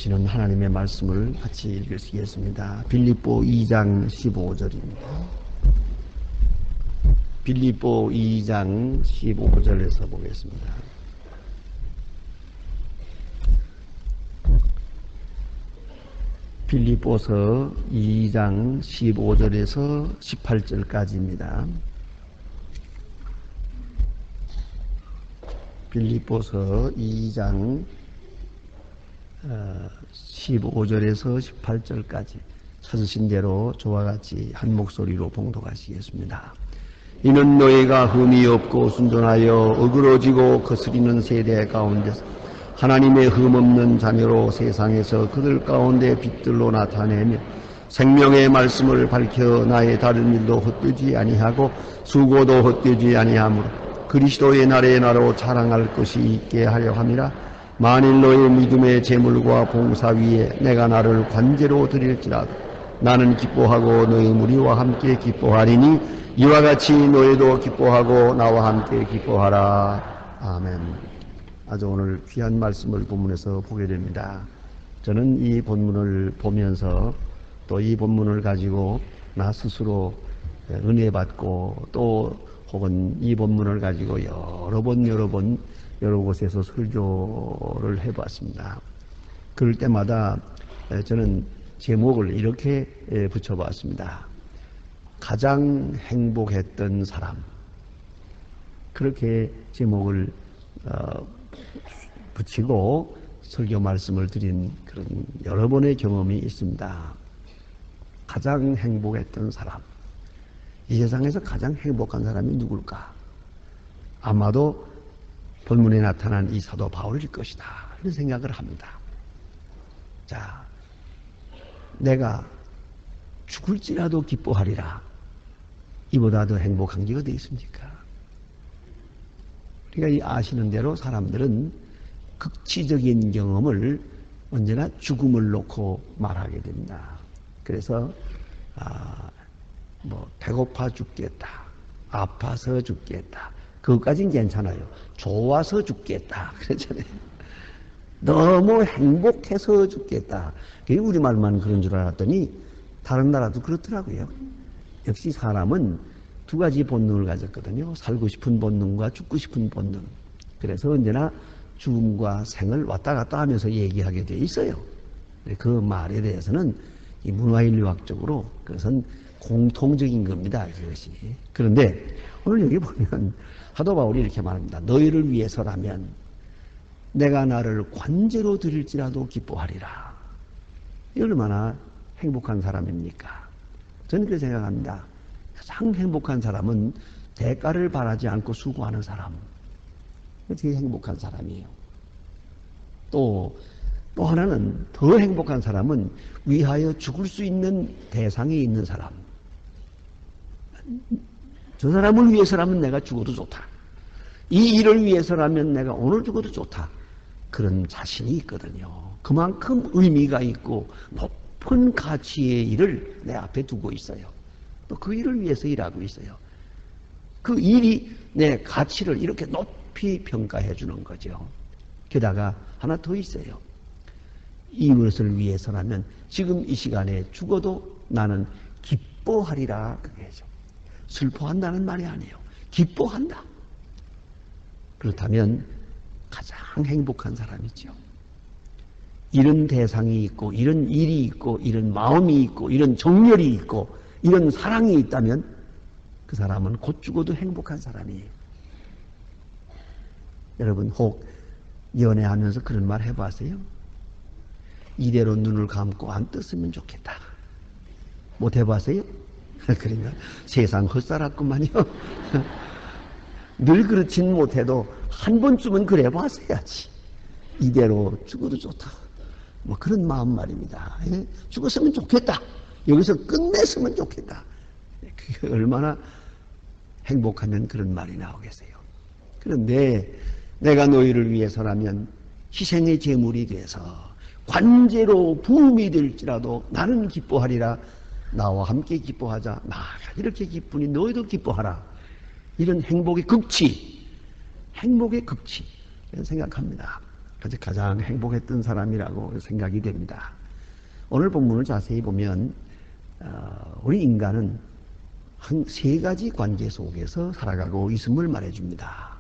주시는 하나님의 말씀을 같이 읽으시겠습니다. 빌립보 2장 15절입니다. 빌립보 2장 15절에서 보겠습니다. 빌립보서 2장 15절에서 18절까지입니다. 빌립보서 2장 15절에서 18절까지 찾으신 대로 저와 같이 한 목소리로 봉독하시겠습니다. 이는 너희가 흠이 없고 순전하여 어그러지고 거스리는 세대 가운데서 하나님의 흠없는 자녀로 세상에서 그들 가운데 빛들로 나타내며 생명의 말씀을 밝혀 나의 다른 일도 헛되지 아니하고 수고도 헛되지 아니하므로 그리스도의 날에 나로 자랑할 것이 있게 하려 함이라. 만일 너의 믿음의 제물과 봉사 위에 내가 나를 관제로 드릴지라도 나는 기뻐하고 너희 무리와 함께 기뻐하리니 이와 같이 너희도 기뻐하고 나와 함께 기뻐하라. 아멘. 아주 오늘 귀한 말씀을 본문에서 보게 됩니다. 저는 이 본문을 보면서 또 이 본문을 가지고 나 스스로 은혜 받고 또 혹은 이 본문을 가지고 여러 번 여러 곳에서 설교를 해봤습니다. 그럴 때마다 저는 제목을 이렇게 붙여봤습니다. 가장 행복했던 사람. 그렇게 제목을 붙이고 설교 말씀을 드린 그런 여러 번의 경험이 있습니다. 가장 행복했던 사람. 이 세상에서 가장 행복한 사람이 누굴까? 아마도 본문에 나타난 이 사도 바울일 것이다. 이런 생각을 합니다. 자, 내가 죽을지라도 기뻐하리라. 이보다 더 행복한 게 어디 있습니까? 그러니까 아시는 대로 사람들은 극치적인 경험을 언제나 죽음을 놓고 말하게 됩니다. 그래서 배고파 죽겠다, 아파서 죽겠다, 그것까진 괜찮아요. 좋아서 죽겠다 그랬잖아요. 너무 행복해서 죽겠다. 그게 우리말만 그런 줄 알았더니 다른 나라도 그렇더라고요. 역시 사람은 두 가지 본능을 가졌거든요. 살고 싶은 본능과 죽고 싶은 본능. 그래서 언제나 죽음과 생을 왔다 갔다 하면서 얘기하게 돼 있어요. 그 말에 대해서는 이 문화인류학적으로 그것은 공통적인 겁니다. 그것이. 그런데 오늘 여기 보면 사도 바울이 이렇게 말합니다. 너희를 위해서라면 내가 나를 관제로 드릴지라도 기뻐하리라. 이 얼마나 행복한 사람입니까? 저는 그렇게 생각합니다. 가장 행복한 사람은 대가를 바라지 않고 수고하는 사람. 되게 행복한 사람이에요. 또 하나는 더 행복한 사람은 위하여 죽을 수 있는 대상이 있는 사람. 저 사람을 위해서라면 내가 죽어도 좋다. 이 일을 위해서라면 내가 오늘 죽어도 좋다. 그런 자신이 있거든요. 그만큼 의미가 있고 높은 가치의 일을 내 앞에 두고 있어요. 또 그 일을 위해서 일하고 있어요. 그 일이 내 가치를 이렇게 높이 평가해 주는 거죠. 게다가 하나 더 있어요. 이것을 위해서라면 지금 이 시간에 죽어도 나는 기뻐하리라. 그게죠. 슬퍼한다는 말이 아니에요. 기뻐한다. 그렇다면 가장 행복한 사람이죠. 이런 대상이 있고 이런 일이 있고 이런 마음이 있고 이런 정열이 있고 이런 사랑이 있다면 그 사람은 곧 죽어도 행복한 사람이에요. 여러분 혹 연애하면서 그런 말 해봤어요? 이대로 눈을 감고 안 떴으면 좋겠다. 못 해봤어요? 그러니까 세상 헛살았구만요. 늘 그렇진 못해도 한 번쯤은 그래 봤어야지. 이대로 죽어도 좋다. 뭐 그런 마음 말입니다. 죽었으면 좋겠다. 여기서 끝냈으면 좋겠다. 그게 얼마나 행복하면 그런 말이 나오겠어요. 그런데 내가 너희를 위해서라면 희생의 제물이 돼서 관제로 부음이 될지라도 나는 기뻐하리라. 나와 함께 기뻐하자. 나가 이렇게 기쁘니 너희도 기뻐하라. 이런 행복의 극치. 행복의 극치. 이런 생각합니다. 가장 행복했던 사람이라고 생각이 됩니다. 오늘 본문을 자세히 보면 우리 인간은 한 세 가지 관계 속에서 살아가고 있음을 말해줍니다.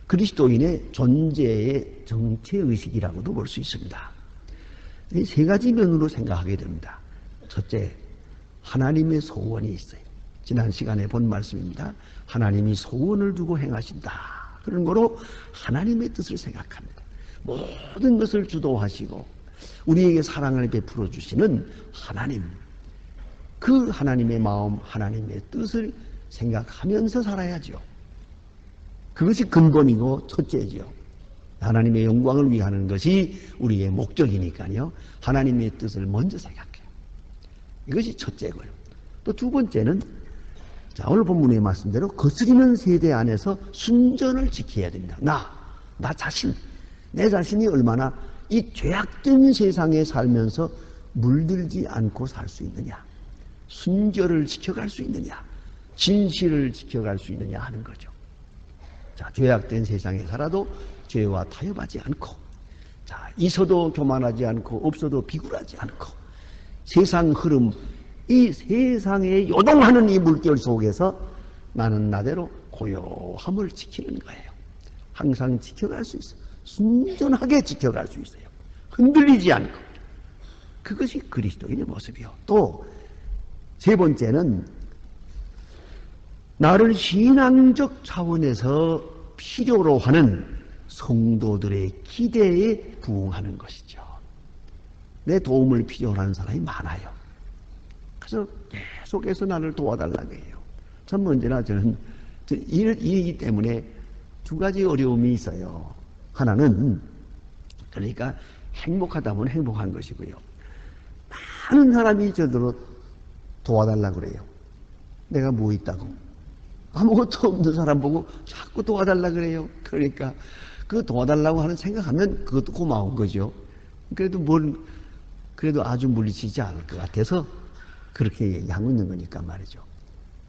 그리스도인의 존재의 정체의식이라고도 볼 수 있습니다. 이 세 가지 면으로 생각하게 됩니다. 첫째, 하나님의 소원이 있어요. 지난 시간에 본 말씀입니다. 하나님이 소원을 두고 행하신다. 그런 거로 하나님의 뜻을 생각합니다. 모든 것을 주도하시고 우리에게 사랑을 베풀어 주시는 하나님, 그 하나님의 마음, 하나님의 뜻을 생각하면서 살아야죠. 그것이 근본이고 첫째죠. 하나님의 영광을 위하는 것이 우리의 목적이니까요. 하나님의 뜻을 먼저 생각해요. 이것이 첫째고요. 또 두 번째는 오늘 본문의 말씀대로 거스리는 세대 안에서 순전을 지켜야 됩니다. 나 자신, 내 자신이 얼마나 이 죄악된 세상에 살면서 물들지 않고 살 수 있느냐, 순결을 지켜갈 수 있느냐, 진실을 지켜갈 수 있느냐 하는 거죠. 죄악된 세상에 살아도 죄와 타협하지 않고, 있어도 교만하지 않고, 없어도 비굴하지 않고, 세상 흐름, 이 세상에 요동하는 이 물결 속에서 나는 나대로 고요함을 지키는 거예요. 항상 지켜갈 수 있어요. 순전하게 지켜갈 수 있어요. 흔들리지 않고. 그것이 그리스도인의 모습이요. 또 세 번째는 나를 신앙적 차원에서 필요로 하는 성도들의 기대에 부응하는 것이죠. 내 도움을 필요로 하는 사람이 많아요. 그래서 계속해서 나를 도와달라고 해요. 참 언제나 저는 이 때문에 두 가지 어려움이 있어요. 하나는 그러니까 행복하다면 행복한 것이고요. 많은 사람이 저더러 도와달라고 그래요. 내가 뭐 있다고. 아무것도 없는 사람 보고 자꾸 도와달라고 그래요. 그러니까 그 도와달라고 하는 생각하면 그것도 고마운 거죠. 그래도 아주 물리치지 않을 것 같아서 그렇게 얘기하고 있는 거니까 말이죠.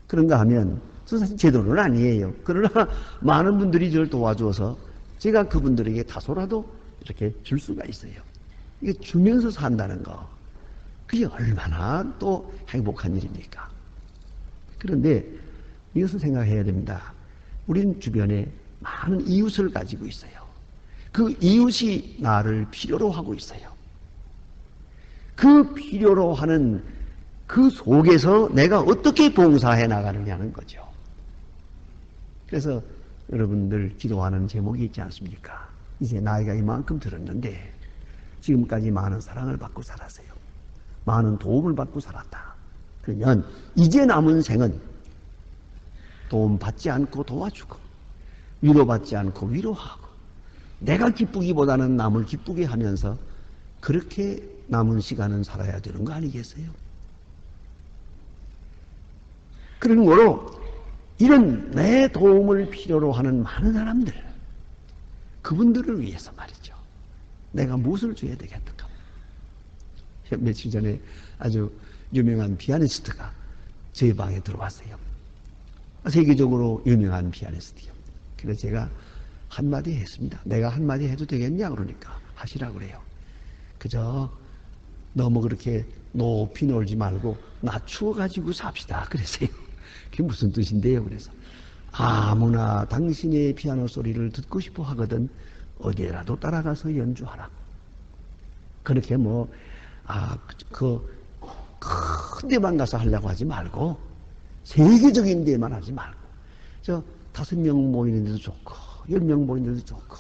그런가 하면 사실 제 돈은 아니에요. 그러나 많은 분들이 저를 도와줘서 제가 그분들에게 다소라도 이렇게 줄 수가 있어요. 이게 주면서 산다는 거, 그게 얼마나 또 행복한 일입니까? 그런데 이것을 생각해야 됩니다. 우리는 주변에 많은 이웃을 가지고 있어요. 그 이웃이 나를 필요로 하고 있어요. 그 필요로 하는 그 속에서 내가 어떻게 봉사해 나가느냐는 거죠. 그래서 여러분들 기도하는 제목이 있지 않습니까? 이제 나이가 이만큼 들었는데 지금까지 많은 사랑을 받고 살았어요. 많은 도움을 받고 살았다. 그러면 이제 남은 생은 도움받지 않고 도와주고 위로받지 않고 위로하고 내가 기쁘기보다는 남을 기쁘게 하면서 그렇게 남은 시간은 살아야 되는 거 아니겠어요? 그런 거로 이런 내 도움을 필요로 하는 많은 사람들, 그분들을 위해서 말이죠. 내가 무엇을 줘야 되겠는가? 며칠 전에 아주 유명한 피아니스트가 제 방에 들어왔어요. 세계적으로 유명한 피아니스트요. 그래서 제가 한마디 했습니다. 내가 한마디 해도 되겠냐? 그러니까 하시라고 그래요. 그저 너무 그렇게 높이 놀지 말고 낮추어가지고 삽시다. 그랬어요. 그게 무슨 뜻인데요? 그래서 아무나 당신의 피아노 소리를 듣고 싶어 하거든 어디라도 따라가서 연주하라고. 그렇게 큰 데만 가서 하려고 하지 말고 세계적인 데만 하지 말고 5명 모이는 데도 좋고 10명 모이는 데도 좋고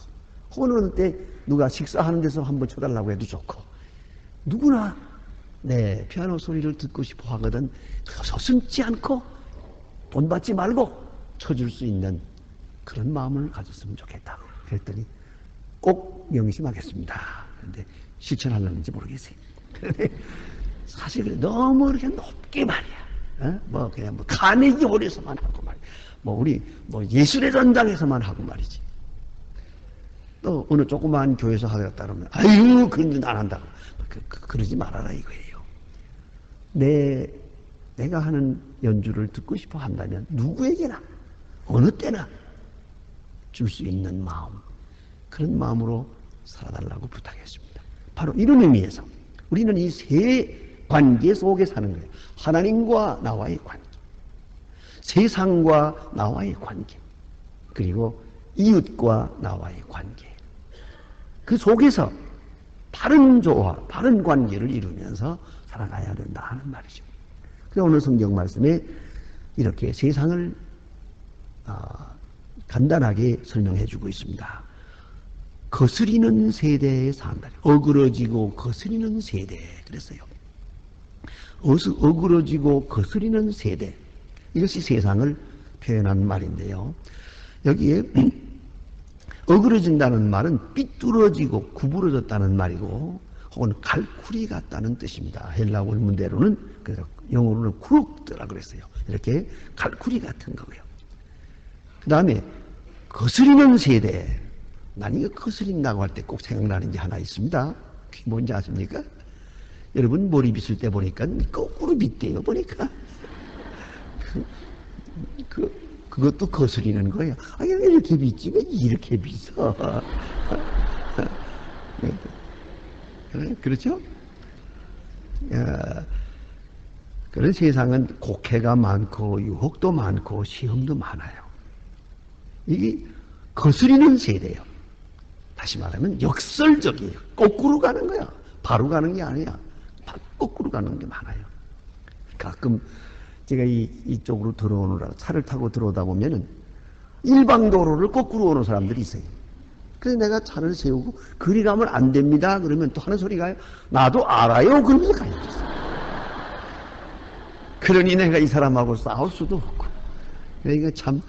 어느 때 누가 식사하는 데서 한번 쳐달라고 해도 좋고 누구나 내 피아노 소리를 듣고 싶어 하거든 서슴지 않고 돈 받지 말고 쳐줄 수 있는 그런 마음을 가졌으면 좋겠다. 그랬더니 꼭 명심하겠습니다. 그런데 실천하려는지 모르겠어요. 그런데 사실 너무 이렇게 높게 말이야. 그냥 카네기 홀에서만 하고 말이야. 우리 예술의 전당에서만 하고 말이지. 또 어느 조그마한 교회에서 하겠다 그러면 아유 그런 짓 안 한다고. 그러지 말아라 이거예요. 내가 하는 연주를 듣고 싶어 한다면 누구에게나 어느 때나 줄 수 있는 마음, 그런 마음으로 살아달라고 부탁했습니다. 바로 이런 의미에서 우리는 이 세 관계 속에 사는 거예요. 하나님과 나와의 관계, 세상과 나와의 관계, 그리고 이웃과 나와의 관계. 그 속에서 바른 조화, 바른 관계를 이루면서 살아가야 된다 하는 말이죠. 그래서 오늘 성경 말씀에 이렇게 세상을 간단하게 설명해 주고 있습니다. 거스리는 세대에 산다. 어그러지고 거스리는 세대. 그랬어요. 어그러지고 거스리는 세대. 이것이 세상을 표현한 말인데요. 여기에 어그러진다는 말은 삐뚤어지고 구부러졌다는 말이고 혹은 갈쿠리 같다는 뜻입니다. 헬라 원문대로는, 그래서 영어로는 쿠룩드라 그랬어요. 이렇게 갈쿠리 같은 거고요. 그 다음에 거스리는 세대. 난 이거 거스린다고 할 때 꼭 생각나는 게 하나 있습니다. 그게 뭔지 아십니까? 여러분 머리 빗을 때 보니까 거꾸로 빗대요. 보니까 그것도 거스리는 거예요. 아니 왜 이렇게 빗지? 왜 이렇게 빗어? 그렇죠? 그런 세상은 곡해가 많고 유혹도 많고 시험도 많아요. 이게 거스리는 세대예요. 다시 말하면 역설적이에요. 거꾸로 가는 거야. 바로 가는 게 아니야. 거꾸로 가는 게 많아요. 가끔 제가 이쪽으로 들어오느라 차를 타고 들어오다 보면은 일방도로를 거꾸로 오는 사람들이 있어요. 그래서 내가 차를 세우고 그리 가면 안 됩니다. 그러면 또 하는 소리가 나도 알아요. 그러면서 가요. 그러니 내가 이 사람하고 싸울 수도 없고. 그러니까 참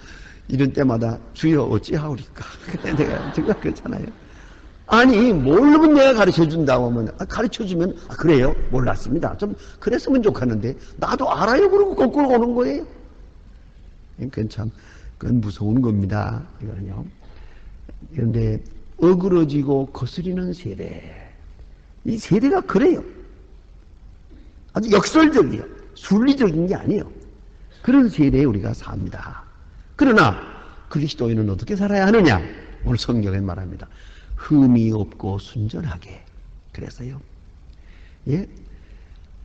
이런 때마다 주여 어찌하오리까. 그래 내가 제가 그렇잖아요. 아니 모르면 내가 가르쳐준다고 하면 가르쳐주면 그래요? 몰랐습니다. 좀 그랬으면 좋겠는데 나도 알아요. 그러고 거꾸로 오는 거예요. 그건 무서운 겁니다. 이거는요. 그런데 어그러지고 거스리는 세대. 이 세대가 그래요. 아주 역설적이에요. 순리적인 게 아니에요. 그런 세대에 우리가 삽니다. 그러나 그리스도인은 어떻게 살아야 하느냐? 오늘 성경에 말합니다. 흠이 없고 순전하게. 그래서요. 예?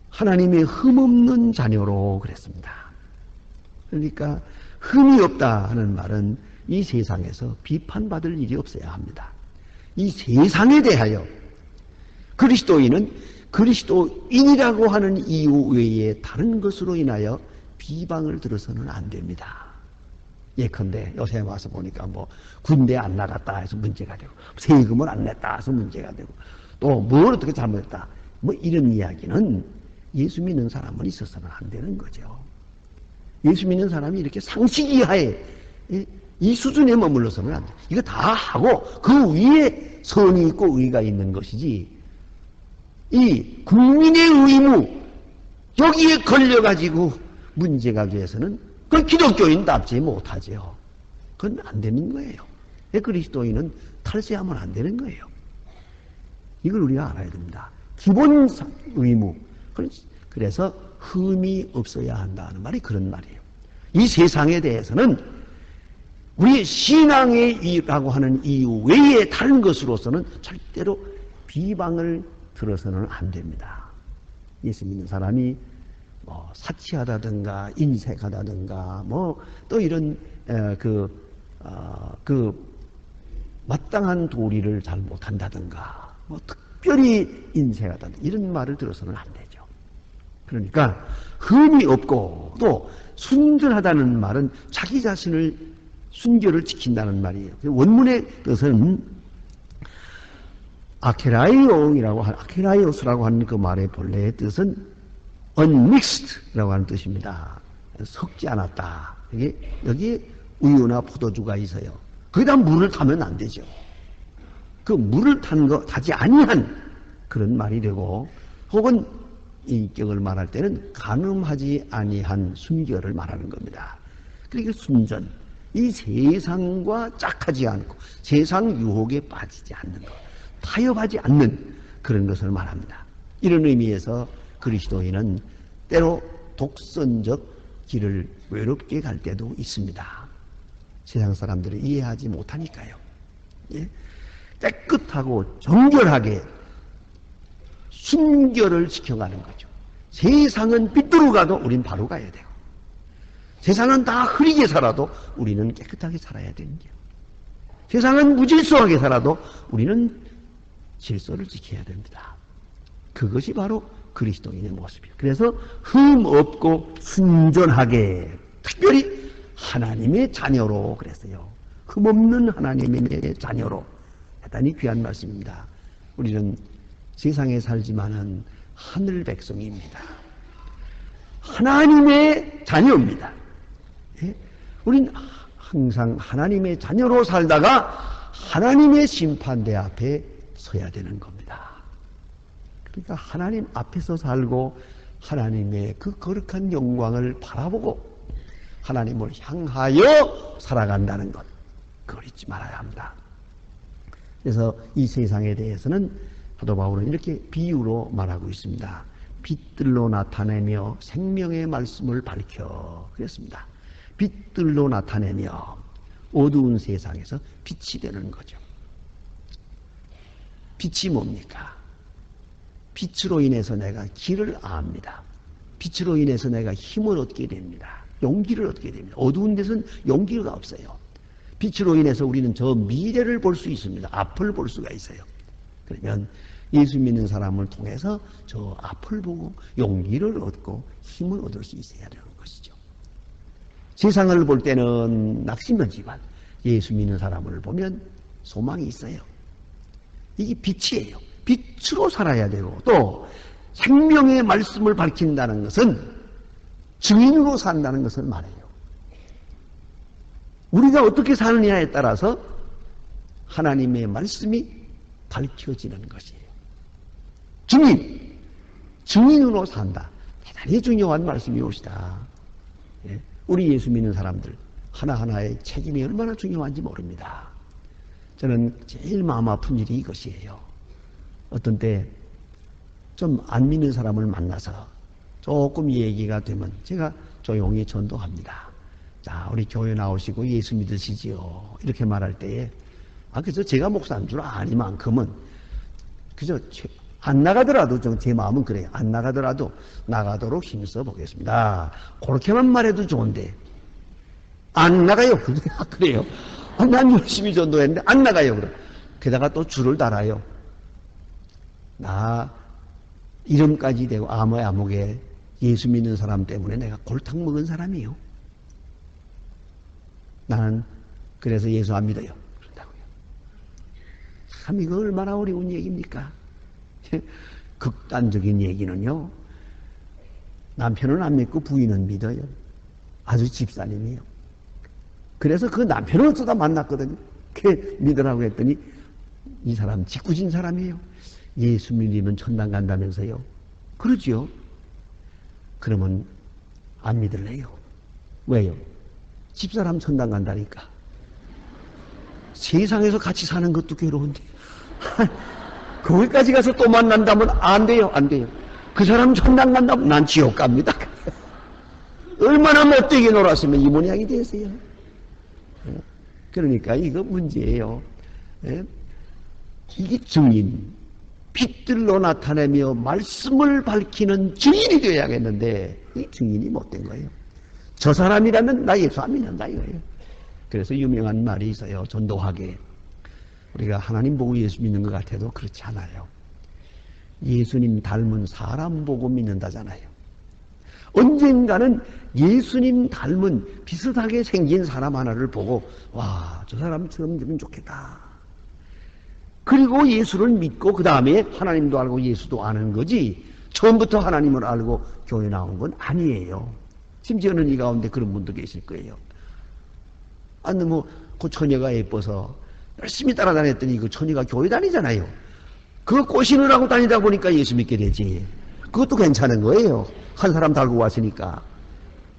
하나님의 흠없는 자녀로 그랬습니다. 그러니까 흠이 없다 하는 말은 이 세상에서 비판받을 일이 없어야 합니다. 이 세상에 대하여 그리스도인은 그리스도인이라고 하는 이유 외에 다른 것으로 인하여 비방을 들어서는 안 됩니다. 예컨대 요새 와서 보니까 뭐 군대 안 나갔다 해서 문제가 되고 세금을 안 냈다 해서 문제가 되고 또 뭘 어떻게 잘못했다 뭐 이런 이야기는 예수 믿는 사람은 있어서는 안 되는 거죠. 예수 믿는 사람이 이렇게 상식 이하에 이 수준에 머물러서는 안 돼. 이거 다 하고 그 위에 선이 있고 의가 있는 것이지 이 국민의 의무 여기에 걸려가지고 문제가 돼서는 그건 기독교인답지 못하죠. 그건 안 되는 거예요. 그리스도인은 탈세하면 안 되는 거예요. 이걸 우리가 알아야 됩니다. 기본 의무. 그래서 흠이 없어야 한다는 말이 그런 말이에요. 이 세상에 대해서는 우리의 신앙이라고 하는 이유 외에 다른 것으로서는 절대로 비방을 들어서는 안 됩니다. 예수 믿는 사람이 뭐 사치하다든가 인색하다든가 뭐 또 이런 마땅한 도리를 잘 못한다든가 뭐 특별히 인색하다든가 이런 말을 들어서는 안 되죠. 그러니까 흠이 없고 또 순전하다는 말은 자기 자신을 순결을 지킨다는 말이에요. 원문의 뜻은 아케라이오스라고 하는 그 말의 본래의 뜻은 unmixed라고 하는 뜻입니다. 섞지 않았다. 여기에 우유나 포도주가 있어요. 거기다 물을 타면 안 되죠. 그 물을 타지 아니한 그런 말이 되고 혹은 인격을 말할 때는 간음하지 아니한 순결을 말하는 겁니다. 그러니까 순전, 이 세상과 짝하지 않고 세상 유혹에 빠지지 않는 것, 타협하지 않는 그런 것을 말합니다. 이런 의미에서 그리스도인은 때로 독선적 길을 외롭게 갈 때도 있습니다. 세상 사람들이 이해하지 못하니까요. 예? 깨끗하고 정결하게 순결을 지켜가는 거죠. 세상은 삐뚤어 가도 우린 바로 가야 되고, 세상은 다 흐리게 살아도 우리는 깨끗하게 살아야 되는 거예요. 세상은 무질서하게 살아도 우리는 질서를 지켜야 됩니다. 그것이 바로 그리스도인의 모습이에요. 그래서 흠 없고 순전하게, 특별히 하나님의 자녀로 그랬어요. 흠 없는 하나님의 자녀로. 대단히 귀한 말씀입니다. 우리는 세상에 살지만은 하늘 백성입니다. 하나님의 자녀입니다. 예? 우린 항상 하나님의 자녀로 살다가 하나님의 심판대 앞에 서야 되는 겁니다. 그러니까 하나님 앞에서 살고 하나님의 그 거룩한 영광을 바라보고 하나님을 향하여 살아간다는 것, 그걸 잊지 말아야 합니다. 그래서 이 세상에 대해서는 사도 바울은 이렇게 비유로 말하고 있습니다. 빛들로 나타내며 생명의 말씀을 밝혀 그랬습니다. 빛들로 나타내며 어두운 세상에서 빛이 되는 거죠. 빛이 뭡니까? 빛으로 인해서 내가 길을 압니다. 빛으로 인해서 내가 힘을 얻게 됩니다. 용기를 얻게 됩니다. 어두운 데서는 용기가 없어요. 빛으로 인해서 우리는 저 미래를 볼 수 있습니다. 앞을 볼 수가 있어요. 그러면 예수 믿는 사람을 통해서 저 앞을 보고 용기를 얻고 힘을 얻을 수 있어야 되는 것이죠. 세상을 볼 때는 낙심하지만 예수 믿는 사람을 보면 소망이 있어요. 이게 빛이에요. 빛으로 살아야 되고, 또 생명의 말씀을 밝힌다는 것은 증인으로 산다는 것을 말해요. 우리가 어떻게 사느냐에 따라서 하나님의 말씀이 밝혀지는 것이에요. 증인으로 산다. 대단히 중요한 말씀이옵시다. 예? 우리 예수 믿는 사람들 하나하나의 책임이 얼마나 중요한지 모릅니다. 저는 제일 마음 아픈 일이 이것이에요. 어떤 때 좀 안 믿는 사람을 만나서 조금 얘기가 되면 제가 조용히 전도합니다. 자, 우리 교회 나오시고 예수 믿으시지요. 이렇게 말할 때에, 그래서 제가 목사인 줄 아니만큼은 그저 안 나가더라도 제 마음은 그래요. 안 나가더라도 나가도록 힘써 보겠습니다. 그렇게만 말해도 좋은데 안 나가요. 그래요. 난 열심히 전도했는데 안 나가요. 그래. 게다가 또 줄을 달아요. 나 이름까지 대고 암흑에 예수 믿는 사람 때문에 내가 골탕 먹은 사람이에요. 나는 그래서 예수 안 믿어요. 그런다고요. 참 이거 얼마나 어려운 얘기입니까? 극단적인 얘기는요. 남편은 안 믿고 부인은 믿어요. 아주 집사님이에요. 그래서 그 남편을 어쩌다 만났거든요. 그 믿으라고 했더니 이 사람 짓궂은 사람이에요. 예수 믿으면 천당 간다면서요. 그러지요. 그러면 안 믿을래요. 왜요? 집사람 천당 간다니까. 세상에서 같이 사는 것도 괴로운데 거기까지 가서 또 만난다면 안 돼요. 안 돼요. 그 사람 천당 간다면 난 지옥 갑니다. 얼마나 못되게 놀았으면 이 모양이 됐어요. 그러니까 이거 문제예요. 이게 증인, 빛들로 나타내며 말씀을 밝히는 증인이 되어야겠는데 이 증인이 못된 거예요. 저 사람이라면 나 예수 안 믿는다 이거예요. 그래서 유명한 말이 있어요. 전도하게. 우리가 하나님 보고 예수 믿는 것 같아도 그렇지 않아요. 예수님 닮은 사람 보고 믿는다잖아요. 언젠가는 예수님 닮은 비슷하게 생긴 사람 하나를 보고 와, 저 사람처럼 되면 좋겠다. 그리고 예수를 믿고 그 다음에 하나님도 알고 예수도 아는 거지 처음부터 하나님을 알고 교회 나온 건 아니에요. 심지어는 이 가운데 그런 분도 계실 거예요. 그 처녀가 예뻐서 열심히 따라다녔더니 그 처녀가 교회 다니잖아요. 그거 꼬시느라고 다니다 보니까 예수 믿게 되지. 그것도 괜찮은 거예요. 한 사람 달고 왔으니까.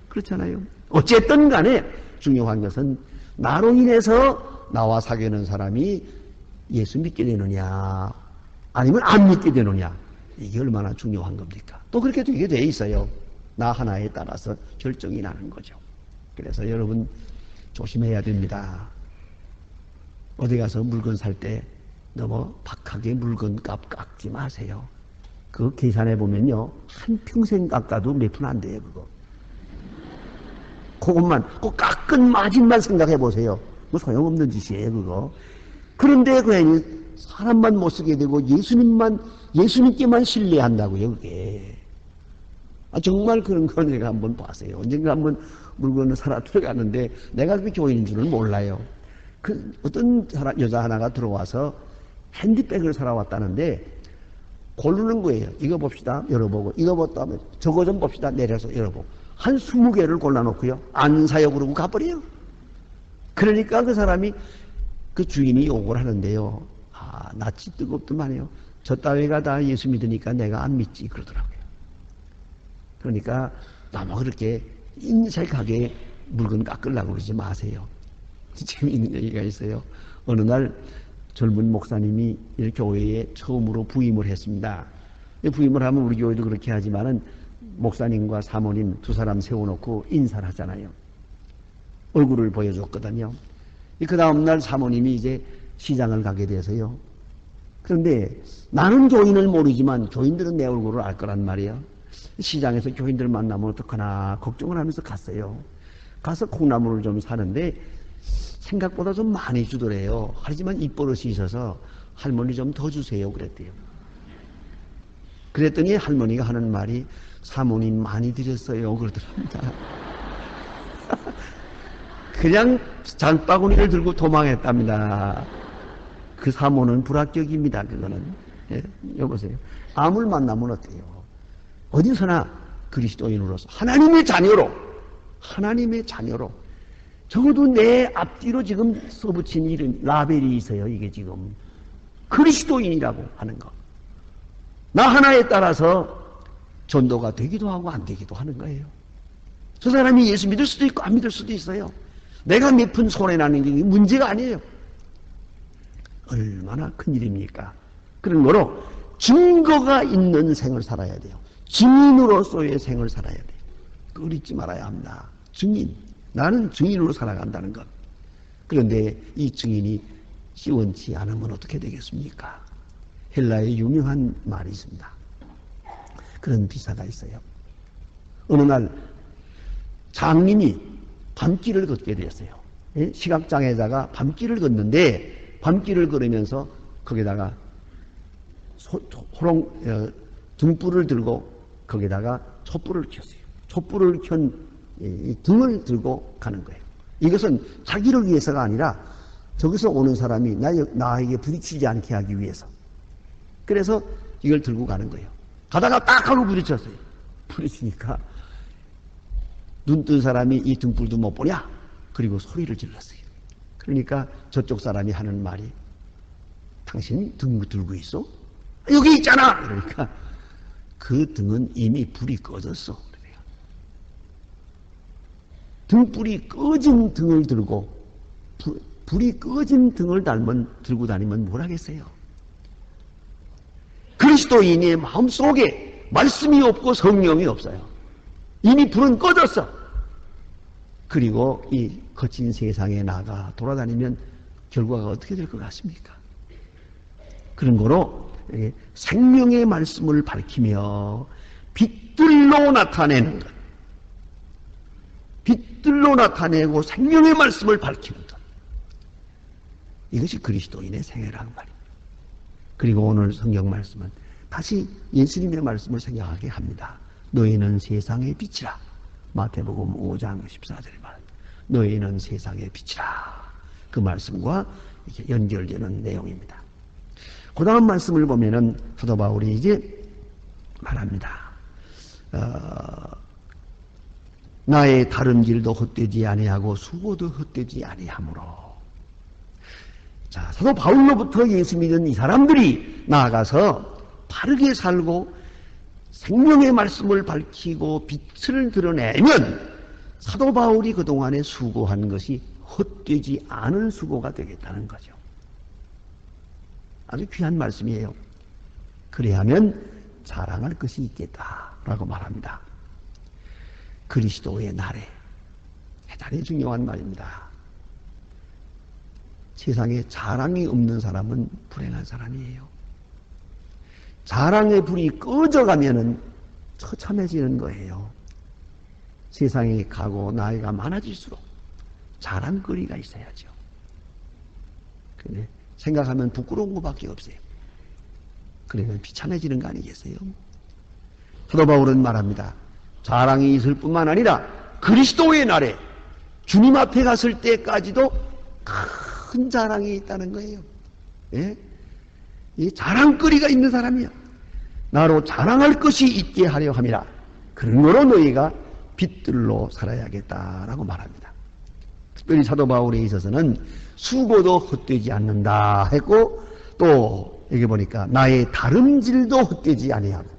그렇잖아요. 어쨌든 간에 중요한 것은 나로 인해서 나와 사귀는 사람이 예수 믿게 되느냐 아니면 안 믿게 되느냐, 이게 얼마나 중요한 겁니까? 또 그렇게 되게 돼 있어요. 나 하나에 따라서 결정이 나는 거죠. 그래서 여러분 조심해야 됩니다. 어디 가서 물건 살 때 너무 박하게 물건값 깎지 마세요. 그거 계산해 보면요, 한평생 깎아도 몇 푼 안 돼요, 그거. 그것만, 그 깎은 마진만 생각해 보세요. 뭐 소용없는 짓이에요, 그거. 그런데 괜히 사람만 못 쓰게 되고 예수님께만 신뢰한다고요, 그게. 정말 그런 걸 내가 한번 봤어요. 언젠가 한번 물건을 사러 들어갔는데 내가 그 교인인 줄은 몰라요. 어떤 여자 하나가 들어와서 핸드백을 사러 왔다는데 고르는 거예요. 이거 봅시다. 열어보고. 이거 봤다. 저거 좀 봅시다. 내려서 열어보고. 한 20개를 골라놓고요. 안 사요. 그러고 가버려요. 그러니까 그 사람이, 그 주인이 욕을 하는데요. 낯이 뜨겁더만요. 저 따위가 다 예수 믿으니까 내가 안 믿지. 그러더라고요. 그러니까 너무 그렇게 인색하게 물건 깎으려고 그러지 마세요. 재미있는 얘기가 있어요. 어느 날 젊은 목사님이 이 교회에 처음으로 부임을 했습니다. 부임을 하면 우리 교회도 그렇게 하지만은 목사님과 사모님 두 사람 세워놓고 인사를 하잖아요. 얼굴을 보여줬거든요. 그 다음날 사모님이 이제 시장을 가게 돼서요. 그런데 나는 교인을 모르지만 교인들은 내 얼굴을 알 거란 말이에요. 시장에서 교인들 만나면 어떡하나 걱정을 하면서 갔어요. 가서 콩나물을 좀 사는데 생각보다 좀 많이 주더래요. 하지만 입버릇이 있어서 할머니 좀 더 주세요 그랬대요. 그랬더니 할머니가 하는 말이 사모님 많이 드렸어요 그러더랍니다. 그냥 장바구니를 들고 도망했답니다. 그 사모는 불합격입니다. 그거는. 예, 여보세요. 암을 만나면 어때요? 어디서나 그리스도인으로서 하나님의 자녀로 적어도 내 앞뒤로 지금 써붙인 이름 라벨이 있어요. 이게 지금 그리스도인이라고 하는 거. 나 하나에 따라서 전도가 되기도 하고 안 되기도 하는 거예요. 저 사람이 예수 믿을 수도 있고 안 믿을 수도 있어요. 내가 몇 푼 손해나는 게 문제가 아니에요. 얼마나 큰일입니까? 그런 거로 증거가 있는 생을 살아야 돼요. 증인으로서의 생을 살아야 돼요. 그걸 잊지 말아야 합니다. 증인. 나는 증인으로 살아간다는 것. 그런데 이 증인이 시원치 않으면 어떻게 되겠습니까? 헬라의 유명한 말이 있습니다. 그런 비사가 있어요. 어느 날 장님이 밤길을 걷게 되었어요. 시각장애자가 밤길을 걷는데 밤길을 걸으면서 거기다가 등불을 들고 거기다가 촛불을 켰어요. 촛불을 켠 등을 들고 가는 거예요. 이것은 자기를 위해서가 아니라 저기서 오는 사람이 나에게 부딪히지 않게 하기 위해서. 그래서 이걸 들고 가는 거예요. 가다가 딱 하고 부딪혔어요. 부딪히니까 눈 뜬 사람이 이 등불도 못 보냐? 그리고 소리를 질렀어요. 그러니까 저쪽 사람이 하는 말이 당신 등 들고 있어? 여기 있잖아! 그러니까 그 등은 이미 불이 꺼졌어. 등불이 꺼진 등을 들고 불이 꺼진 등을 들고 다니면 뭘 하겠어요? 그리스도인의 마음속에 말씀이 없고 성령이 없어요. 이미 불은 꺼졌어. 그리고 이 거친 세상에 나가 돌아다니면 결과가 어떻게 될 것 같습니까? 그런 거로 생명의 말씀을 밝히며 빛들로 나타내는 것. 빛들로 나타내고 생명의 말씀을 밝히는 것. 이것이 그리스도인의 생애라는 말입니다. 그리고 오늘 성경 말씀은 다시 예수님의 말씀을 생각하게 합니다. 너희는 세상의 빛이라. 마태복음 5장 14절에 말. 너희는 세상의 빛이라. 그 말씀과 이렇게 연결되는 내용입니다. 그 다음 말씀을 보면은 사도 바울이 이제 말합니다. 나의 다른 길도 헛되지 아니하고 수고도 헛되지 아니하므로. 자, 사도 바울로부터 예수 믿은 이 사람들이 나아가서 바르게 살고 생명의 말씀을 밝히고 빛을 드러내면 사도 바울이 그동안에 수고한 것이 헛되지 않은 수고가 되겠다는 거죠. 아주 귀한 말씀이에요. 그래야면 자랑할 것이 있겠다라고 말합니다. 그리스도의 날에 대단히 중요한 말입니다. 세상에 자랑이 없는 사람은 불행한 사람이에요. 자랑의 불이 꺼져가면은 처참해지는 거예요. 세상에 가고 나이가 많아질수록 자랑거리가 있어야죠. 근데 생각하면 부끄러운 것밖에 없어요. 그러면 비참해지는 거 아니겠어요? 사도 바울은 말합니다. 자랑이 있을 뿐만 아니라 그리스도의 날에 주님 앞에 갔을 때까지도 큰 자랑이 있다는 거예요. 예? 이 자랑거리가 있는 사람이야. 나로 자랑할 것이 있게 하려 함이라. 그런 거로 너희가 빛들로 살아야겠다라고 말합니다. 특별히 사도 바울에 있어서는 수고도 헛되지 않는다 했고, 또 여기 보니까 나의 다름질도 헛되지 아니하고,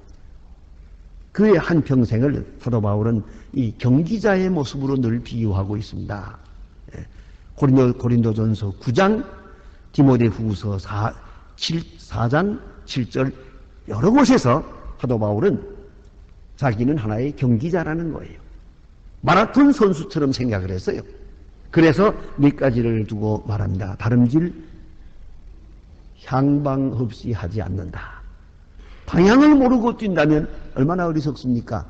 그의 한평생을 사도 바울은 이 경기자의 모습으로 늘 비유하고 있습니다. 고린도전서 9장, 디모데후서 4장 7절 여러 곳에서 사도 바울은 자기는 하나의 경기자라는 거예요. 마라톤 선수처럼 생각을 했어요. 그래서 몇 가지를 두고 말합니다. 다름질, 향방 없이 하지 않는다. 방향을 모르고 뛴다면 얼마나 어리석습니까?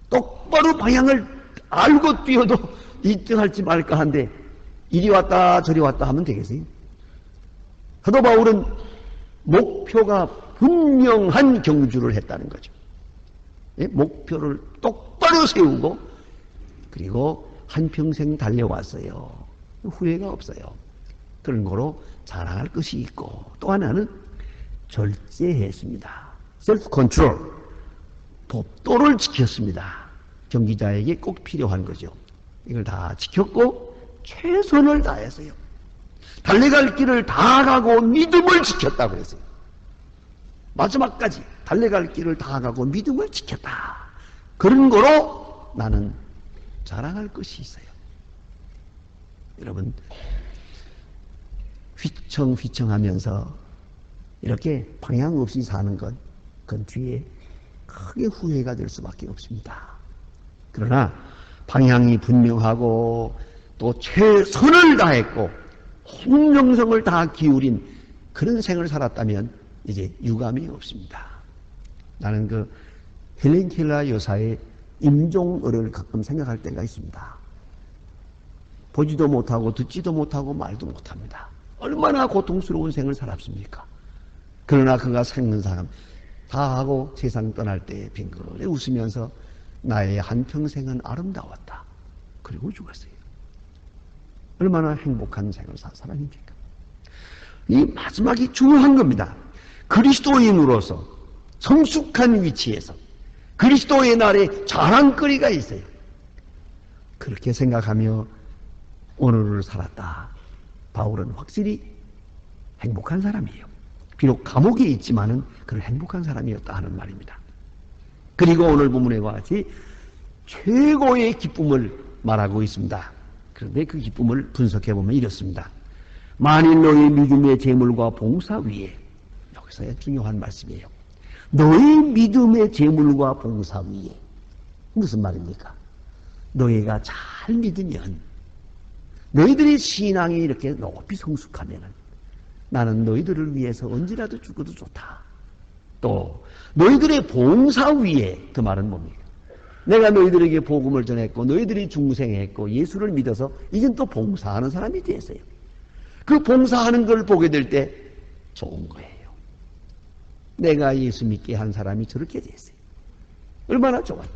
똑바로 방향을 알고 뛰어도 1등 할지 말까 한데 이리 왔다 저리 왔다 하면 되겠어요? 사도 바울은 목표가 분명한 경주를 했다는 거죠. 예? 목표를 똑바로 세우고 그리고 한평생 달려왔어요. 후회가 없어요. 그런 거로 자랑할 것이 있고, 또 하나는 절제했습니다. 셀프 컨트롤, 법도를 지켰습니다. 경기자에게 꼭 필요한 거죠. 이걸 다 지켰고 최선을 다했어요. 달려갈 길을 다 가고 믿음을 지켰다고 그랬어요. 마지막까지 달려갈 길을 다 가고 믿음을 지켰다. 그런 거로 나는 자랑할 것이 있어요. 여러분, 휘청휘청하면서 이렇게 방향 없이 사는 것, 그건 뒤에 크게 후회가 될 수밖에 없습니다. 그러나 방향이 분명하고 또 최선을 다했고 hun명성을 다 기울인 그런 생을 살았다면 이제 유감이 없습니다. 나는 그 헬렌 켈러 여사의 임종을을 가끔 생각할 때가 있습니다. 보지도 못하고 듣지도 못하고 말도 못합니다. 얼마나 고통스러운 생을 살았습니까? 그러나 그가 생사람 다 하고 세상 떠날 때 빙그레 웃으면서 나의 한평생은 아름다웠다. 그리고 죽었어요. 얼마나 행복한 생을 산 사람입니까? 이 마지막이 중요한 겁니다. 그리스도인으로서 성숙한 위치에서 그리스도의 날에 자랑거리가 있어요. 그렇게 생각하며 오늘을 살았다. 바울은 확실히 행복한 사람이에요. 비록 감옥에 있지만은 그런 행복한 사람이었다 하는 말입니다. 그리고 오늘 본문에 같이 최고의 기쁨을 말하고 있습니다. 그런데 그 기쁨을 분석해 보면 이렇습니다. 만일 너희 믿음의 재물과 봉사 위에, 여기서의 중요한 말씀이에요. 너희 믿음의 재물과 봉사 위에, 무슨 말입니까? 너희가 잘 믿으면, 너희들의 신앙이 이렇게 높이 성숙하면 나는 너희들을 위해서 언제라도 죽어도 좋다. 또 너희들의 봉사 위에, 그 말은 뭡니까? 내가 너희들에게 복음을 전했고 너희들이 중생했고 예수를 믿어서 이젠 또 봉사하는 사람이 됐어요. 그 봉사하는 걸 보게 될 때 좋은 거예요. 내가 예수 믿게 한 사람이 저렇게 됐어요. 얼마나 좋아요.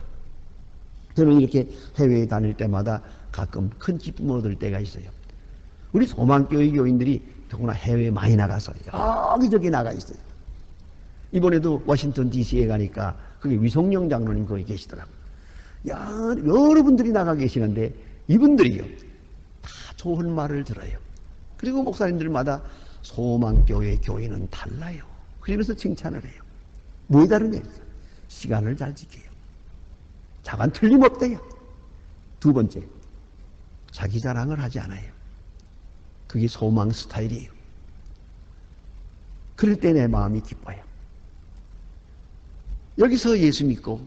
저는 이렇게 해외에 다닐 때마다 가끔 큰 기쁨을 얻을 때가 있어요. 우리 소망교회 교인들이 더구나 해외에 많이 나가서 여기저기 나가 있어요. 이번에도 워싱턴 DC에 가니까 거기 위성영 장로님 거기 계시더라고요. 여러분들이 나가 계시는데 이분들이요 다 좋은 말을 들어요. 그리고 목사님들마다 소망교회 교인은 달라요. 그러면서 칭찬을 해요. 뭐 다르냐? 시간을 잘 지켜요. 자관 틀림없대요. 두 번째, 자기 자랑을 하지 않아요. 그게 소망 스타일이에요. 그럴 때 내 마음이 기뻐요. 여기서 예수 믿고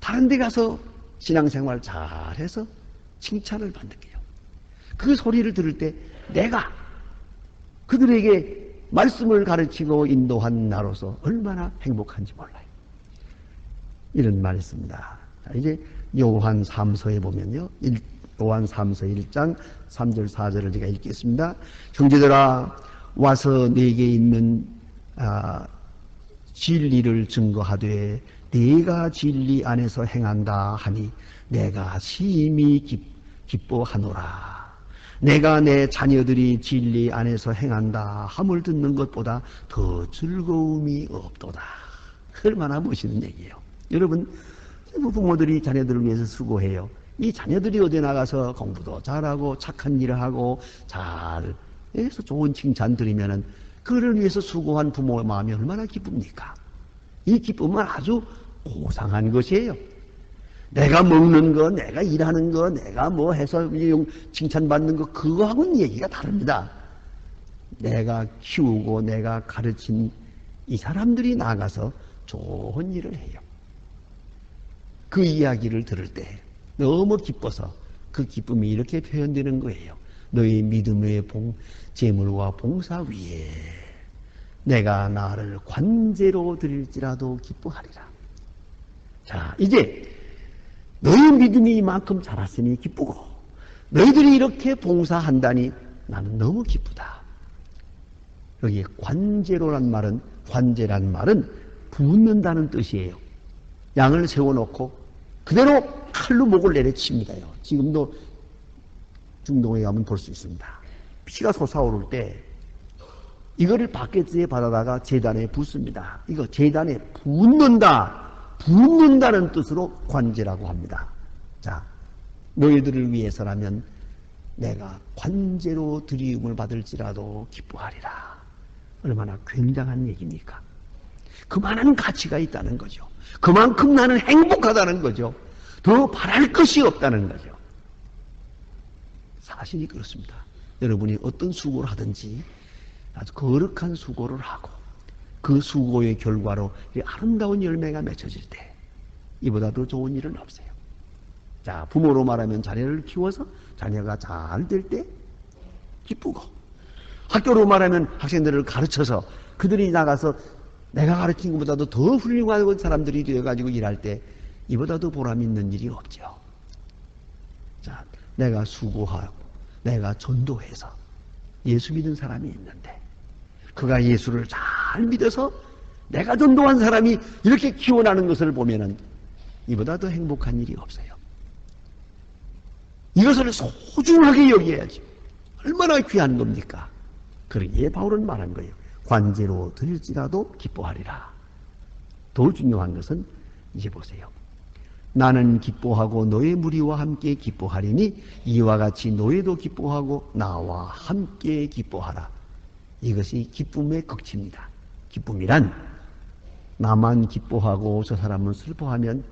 다른 데 가서 신앙생활 잘해서 칭찬을 받는 게요. 그 소리를 들을 때 내가 그들에게 말씀을 가르치고 인도한 나로서 얼마나 행복한지 몰라요. 이런 말을 씁니다. 자, 이제 요한 3서에 보면요. 요한 3서 1장 3절 4절을 제가 읽겠습니다. 형제들아, 와서 내게 있는 진리를 증거하되 내가 진리 안에서 행한다 하니 내가 심히 기뻐하노라. 내가 내 자녀들이 진리 안에서 행한다 함을 듣는 것보다 더 즐거움이 없도다. 얼마나 멋있는 얘기예요. 여러분, 부모들이 자녀들을 위해서 수고해요. 이 자녀들이 어디 나가서 공부도 잘하고 착한 일을 하고 잘 해서 좋은 칭찬 들으면은 그를 위해서 수고한 부모의 마음이 얼마나 기쁩니까? 이 기쁨은 아주 고상한 것이에요. 내가 먹는 거, 내가 일하는 거, 내가 뭐 해서 칭찬받는 거, 그거하고는 얘기가 다릅니다. 내가 키우고 내가 가르친 이 사람들이 나가서 좋은 일을 해요. 그 이야기를 들을 때 너무 기뻐서 그 기쁨이 이렇게 표현되는 거예요. 너희 믿음의 재물과 봉사 위에 내가 나를 관제로 드릴지라도 기뻐하리라. 자, 이제 너희 믿음이 이만큼 자랐으니 기쁘고 너희들이 이렇게 봉사한다니 나는 너무 기쁘다. 여기 관제로란 말은 붓는다는 뜻이에요. 양을 세워놓고 그대로 칼로 목을 내려칩니다요. 지금도 중동에 가면 볼 수 있습니다. 피가 솟아오를 때 이거를 바켓에 받아다가 제단에 붓습니다. 이거 제단에 붓는다는 뜻으로 관제라고 합니다. 자, 너희들을 위해서라면 내가 관제로 드리움을 받을지라도 기뻐하리라. 얼마나 굉장한 얘기입니까? 그만한 가치가 있다는 거죠. 그만큼 나는 행복하다는 거죠. 더 바랄 것이 없다는 거죠. 사실이 그렇습니다. 여러분이 어떤 수고를 하든지 아주 거룩한 수고를 하고 그 수고의 결과로 아름다운 열매가 맺혀질 때 이보다 더 좋은 일은 없어요. 자, 부모로 말하면 자녀를 키워서 자녀가 잘 될 때 기쁘고, 학교로 말하면 학생들을 가르쳐서 그들이 나가서 내가 가르친 것보다도 더 훌륭한 사람들이 되어가지고 일할 때 이보다 더 보람 있는 일이 없죠. 자, 내가 수고하고 내가 전도해서 예수 믿은 사람이 있는데 그가 예수를 잘 믿어서 내가 전도한 사람이 이렇게 기원하는 것을 보면은 이보다 더 행복한 일이 없어요. 이것을 소중하게 여겨야지. 얼마나 귀한 겁니까? 그러기에 바울은 말한 거예요. 관제로 드릴지라도 기뻐하리라. 더 중요한 것은 이제 보세요. 나는 기뻐하고 너의 무리와 함께 기뻐하리니 이와 같이 너희도 기뻐하고 나와 함께 기뻐하라. 이것이 기쁨의 극치입니다. 기쁨이란 나만 기뻐하고 저 사람은 슬퍼하면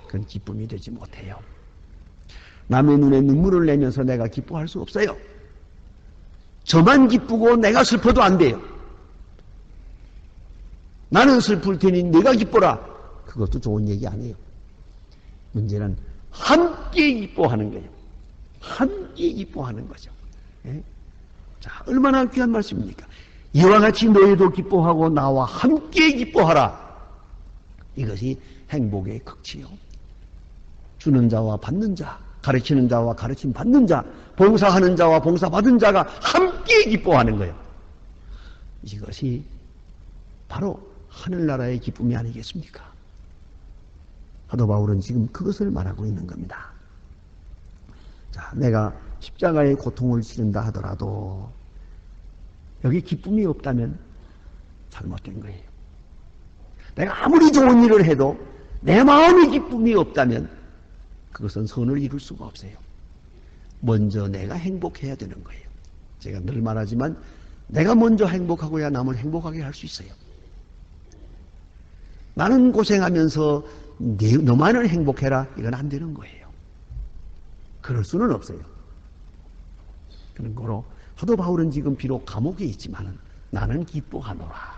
그건 기쁨이 되지 못해요. 남의 눈에 눈물을 내면서 내가 기뻐할 수 없어요. 저만 기쁘고 내가 슬퍼도 안 돼요. 나는 슬플 테니 네가 기뻐라. 그것도 좋은 얘기 아니에요. 문제는 함께 기뻐하는 거예요. 함께 기뻐하는 거죠. 예? 자, 얼마나 귀한 말씀입니까? 이와 같이 너희도 기뻐하고 나와 함께 기뻐하라. 이것이 행복의 극치요. 주는 자와 받는 자, 가르치는 자와 가르침 받는 자, 봉사하는 자와 봉사받은 자가 함께 기뻐하는 거예요. 이것이 바로 하늘나라의 기쁨이 아니겠습니까? 사도 바울은 지금 그것을 말하고 있는 겁니다. 자, 내가 십자가의 고통을 치른다 하더라도 여기 기쁨이 없다면 잘못된 거예요. 내가 아무리 좋은 일을 해도 내 마음에 기쁨이 없다면 그것은 선을 이룰 수가 없어요. 먼저 내가 행복해야 되는 거예요. 제가 늘 말하지만 내가 먼저 행복하고야 남을 행복하게 할 수 있어요. 나는 고생하면서 너만은 행복해라. 이건 안 되는 거예요. 그럴 수는 없어요. 그런 거로 사도 바울은 지금 비록 감옥에 있지만 나는 기뻐하노라.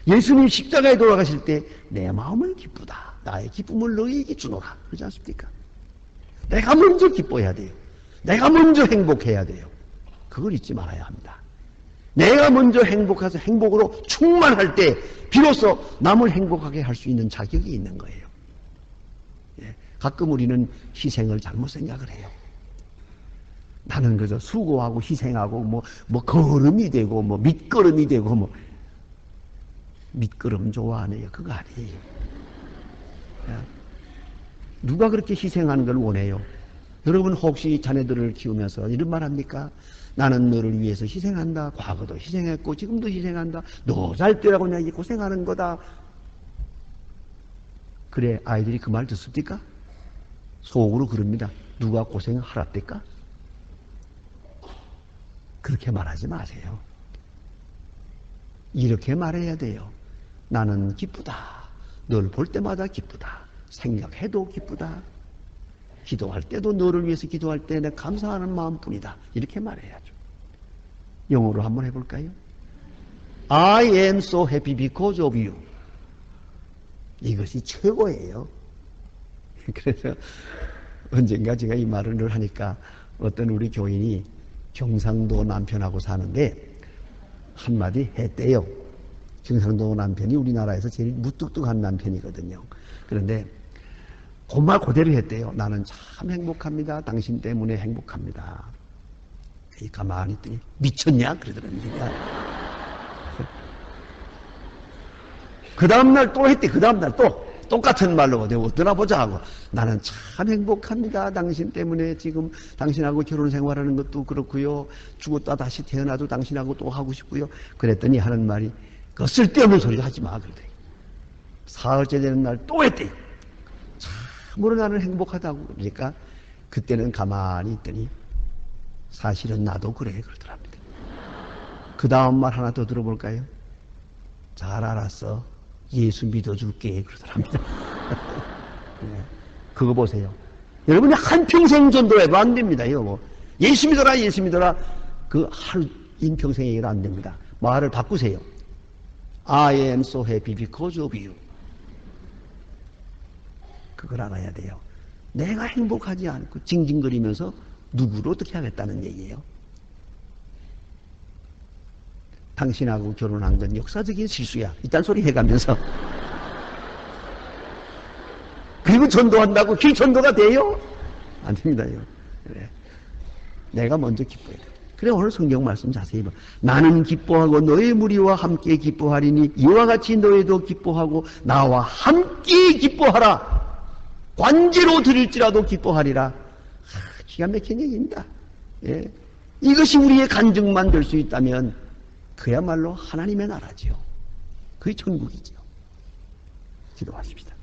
예수님 십자가에 돌아가실 때 내 마음은 기쁘다. 나의 기쁨을 너희에게 주노라. 그러지 않습니까? 내가 먼저 기뻐해야 돼요. 내가 먼저 행복해야 돼요. 그걸 잊지 말아야 합니다. 내가 먼저 행복해서 행복으로 충만할 때 비로소 남을 행복하게 할 수 있는 자격이 있는 거예요. 예, 가끔 우리는 희생을 잘못 생각을 해요. 나는 그저 수고하고 희생하고 뭐 걸음이 되고 뭐 밑거름이 되고 뭐 밑거름 좋아하네요. 그거 아니에요. 예. 누가 그렇게 희생하는 걸 원해요? 여러분 혹시 자녀들을 키우면서 이런 말 합니까? 나는 너를 위해서 희생한다. 과거도 희생했고 지금도 희생한다. 너 잘 되라고 내가 고생하는 거다. 그래 아이들이 그 말 듣습니까? 속으로 그럽니다. 누가 고생하랍니까? 그렇게 말하지 마세요. 이렇게 말해야 돼요. 나는 기쁘다. 널 볼 때마다 기쁘다. 생각해도 기쁘다. 기도할 때도 너를 위해서 기도할 때 내가 감사하는 마음뿐이다. 이렇게 말해야죠. 영어로 한번 해볼까요? I am so happy because of you. 이것이 최고예요. 그래서 언젠가 제가 이 말을 하니까 어떤 우리 교인이 경상도 남편하고 사는데 한마디 했대요. 경상도 남편이 우리나라에서 제일 무뚝뚝한 남편이거든요. 그런데 그 말 그대로 했대요. 나는 참 행복합니다. 당신 때문에 행복합니다. 가만히 있더니 미쳤냐? 그러더랍니다. 그 다음날 또 했대. 그 다음날 또 똑같은 말로 어떠나 보자 하고 나는 참 행복합니다. 당신 때문에 지금 당신하고 결혼 생활하는 것도 그렇고요. 죽었다 다시 태어나도 당신하고 또 하고 싶고요. 그랬더니 하는 말이 그 쓸데없는 소리 하지 마. 그러대. 사흘째 되는 날 또 했대. 참으로 나는 행복하다고. 그러니까 그때는 가만히 있더니 사실은 나도 그래 그러더랍니다. 그 다음 말 하나 더 들어볼까요? 잘 알았어. 예수 믿어줄게 그러더랍니다. 네. 그거 보세요. 여러분이 한평생 전도해도 안 됩니다. 이거 뭐. 예수 믿어라 예수 믿어라 그 하루 인평생 얘기가 안 됩니다. 말을 바꾸세요. I am so happy because of you. 그걸 알아야 돼요. 내가 행복하지 않고 징징거리면서 누구를 어떻게 하겠다는 얘기예요. 당신하고 결혼한 건 역사적인 실수야. 이딴 소리 해가면서. 그리고 전도한다고 길 전도가 돼요? 안 됩니다요. 그래. 내가 먼저 기뻐야 돼. 그래 오늘 성경 말씀 자세히 봐. 나는 기뻐하고 너의 무리와 함께 기뻐하리니 이와 같이 너희도 기뻐하고 나와 함께 기뻐하라. 관제로 드릴지라도 기뻐하리라. 기가 막힌 얘기입니다. 예. 이것이 우리의 간증만 될 수 있다면 그야말로 하나님의 나라지요. 그게 천국이죠. 기도하십시다.